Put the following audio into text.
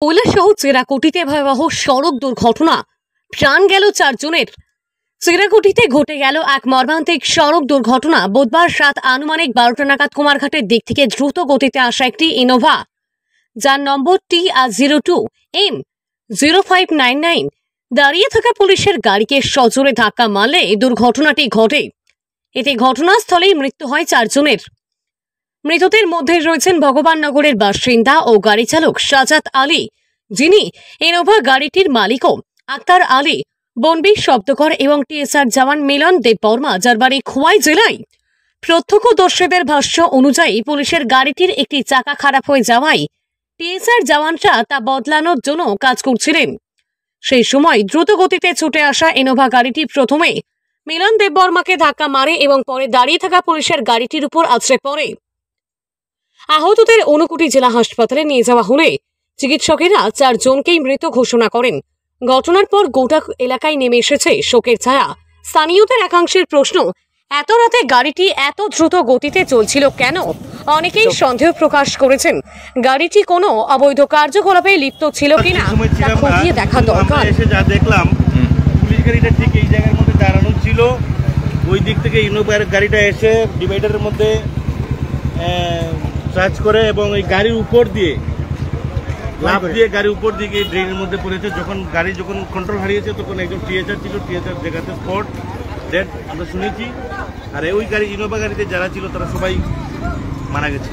কৈলাসহহ চেরাকুটিতে ভয়াবহ সড়ক দুর্ঘটনা, প্রাণ গেল 4 জনের। চেরাকুটিতে ঘটে গেল এক মর্মান্তিক সড়ক দুর্ঘটনা। বুধবার রাত আনুমানিক 12টা নাগাদ কুমারঘাটের দিক থেকে দ্রুত গতিতে আসা একটি ইনোভা, যার নম্বর TR02M0599 দাঁড়িয়ে থাকা পুলিশের গাড়িকে সজোরে ধাক্কা মারলে এই দুর্ঘটনাটি ঘটে। এতে ঘটনাস্থলেই মৃত্যু হয় 4 জনের। মৃতদের মধ্যে রয়েছেন ভগবাননগরের বাসিন্দা ও গাড়ি চালক সাজাত আলী, যিনি ইনোভা গাড়িটির মালিকও, আক্তার আলী, বনবীর শব্দকর এবং টিএসআর জওয়ান মিলন দেববর্মা, যার বাড়ি খোয়াই জেলায়। প্রত্যক্ষদর্শীদের ভাষ্য অনুযায়ী পুলিশের গাড়িটির একটি চাকা খারাপ হয়ে যাওয়ায় টিএসআর জওয়ানরা তা বদলানোর জন্য কাজ করছিলেন। সেই সময় দ্রুত গতিতে ছুটে আসা ইনোভা গাড়িটি প্রথমে মিলন দেববর্মাকে ধাক্কা মারে এবং পরে দাঁড়িয়ে থাকা পুলিশের গাড়িটির উপর আছড়ে পড়ে। আহতদের ঊনকোটি জেলা হাসপাতালে নিয়ে যাওয়া হলে চিকিৎসকেরা 4 জনকেই মৃত ঘোষণা করেন। ঘটনার পর গোটা এলাকায় নেমে এসেছে শোকের ছায়া। স্থানীয়দের একাংশের প্রশ্ন, এত রাতে গাড়িটি এত দ্রুত গতিতে চলছিল কেন? অনেকেই সন্দেহ প্রকাশ করেছেন গাড়িটি কোনো অবৈধ কার্যকলাপে লিপ্ত ছিল কিনা তা খতিয়ে দেখা দরকার। এসে যা দেখলাম, পুলিশ গাড়িটা ঠিক এই জায়গার মধ্যে দাঁড়ানো ছিল। ওই দিক থেকে ইনোভা গাড়িটা এসে ডিভাইডারের মধ্যে চার্জ করে এবং এই গাড়ির উপর দিয়ে লাফ দিয়ে গাড়ির উপর দিকে ড্রেনের মধ্যে পড়েছে। গাড়ি যখন কন্ট্রোল হারিয়েছে তখন একজন টিএসআর ছিল, টিএসআর জায়গাতে স্পট ডেড আমরা শুনেছি। আর ওই গাড়ি ইনোভা গাড়িতে যারা ছিল তারা সবাই মারা গেছে।